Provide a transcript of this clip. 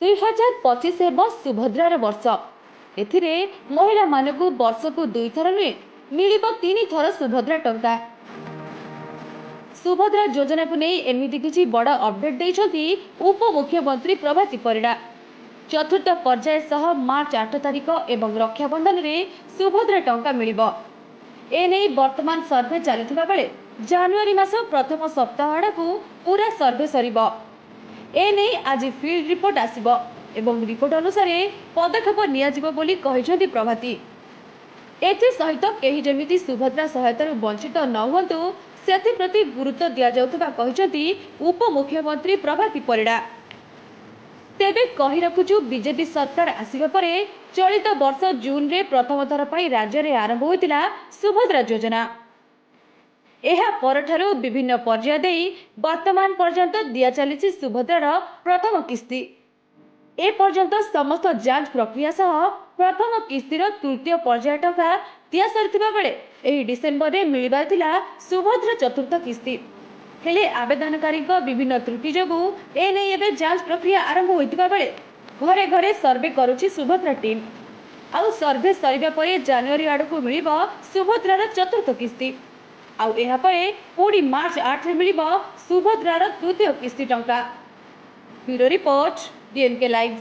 2025 ହେବ ସୁଭଦ୍ରାର ବର୍ଷ। ଏଥିରେ ମହିଳାମାନଙ୍କୁ ବର୍ଷକୁ 2 ଥର ନୁହେଁ ମିଳିବ 3 ଥର ସୁଭଦ୍ରା ଟଙ୍କା। ସୁଭଦ୍ରା ଯୋଜନାକୁ ନେଇ ଏମିତି କିଛି ବଡ଼ ଅପଡେଟ୍ ଦେଇଛନ୍ତି ଉପମୁଖ୍ୟମନ୍ତ୍ରୀ ପ୍ରଭାତୀ ପରିଡ଼ା। ଚତୁର୍ଥ ପର୍ଯ୍ୟାୟ ସହ ମାର୍ଚ୍ଚ 8 ତାରିଖ ଏବଂ ରକ୍ଷାବନ୍ଧନରେ ସୁଭଦ୍ରା ଟଙ୍କା ମିଳିବ। ଏନେଇ ବର୍ତ୍ତମାନ ସର୍ଭେ ଚାଲିଥିବା ବେଳେ ଜାନୁଆରୀ ମାସ ପ୍ରଥମ ସପ୍ତାହ ଆଡ଼କୁ ପୂରା ସର୍ଭେ ସରିବ। एने आज फिल्ड रिपोर्ट आसिब एवं रिपोर्ट अनुसार पदक्षेप नियाजिब बोली कहिसेंती प्रभाती। एथि सहित केही जेमिति सुभद्रा सहायतार वंचित न हुअन्तु सेथिप्रति गुरुत्व दिया जाउथबा कहिसेंती उपमुख्यमंत्री प्रभाती परिड़ा। तेबे कहि रखुछु बीजेपी सरकार आसिबा परे चलित वर्ष जून रे प्रथम थर पई राज्य रे आरंभ होइतिला सुभद्रा योजना। ଏହା ପରଠାରୁ ବିଭିନ୍ନ ପର୍ଯ୍ୟାୟ ଦେଇ ବର୍ତ୍ତମାନ ପର୍ଯ୍ୟନ୍ତ ଦିଆ ଚାଲିଛି ସୁଭଦ୍ରାର ପ୍ରଥମ କିସ୍ତି। ଏ ପର୍ଯ୍ୟନ୍ତ ସମସ୍ତ ଯାଞ୍ଚ ପ୍ରକ୍ରିୟା ସହ ପ୍ରଥମ କିସ୍ତିର ତୃତୀୟ ପର୍ଯ୍ୟାୟ ଟଙ୍କା ଦିଆସାରିଥିବା ବେଳେ ଏହି ଡିସେମ୍ବରରେ ମିଳିବାର ଥିଲା ସୁଭଦ୍ରା ଚତୁର୍ଥ କିସ୍ତି। ହେଲେ ଆବେଦନକାରୀଙ୍କ ବିଭିନ୍ନ ତ୍ରୁଟି ଯୋଗୁଁ ଏନେଇ ଏବେ ଯାଞ୍ଚ ପ୍ରକ୍ରିୟା ଆରମ୍ଭ ହୋଇଥିବା ବେଳେ ଘରେ ଘରେ ସର୍ଭେ କରୁଛି ସୁଭଦ୍ରା ଟିମ୍। ଆଉ ସର୍ଭେ ସରିବା ପରେ ଜାନୁଆରୀ ଆଡ଼କୁ ମିଳିବ ସୁଭଦ୍ରାର ଚତୁର୍ଥ କିସ୍ତି। आउ यहाँ पर पुणी मार्च 8 रे मिलिबो सुभद्रार तृतीय किस्ती टंका। Bureau report DNK live.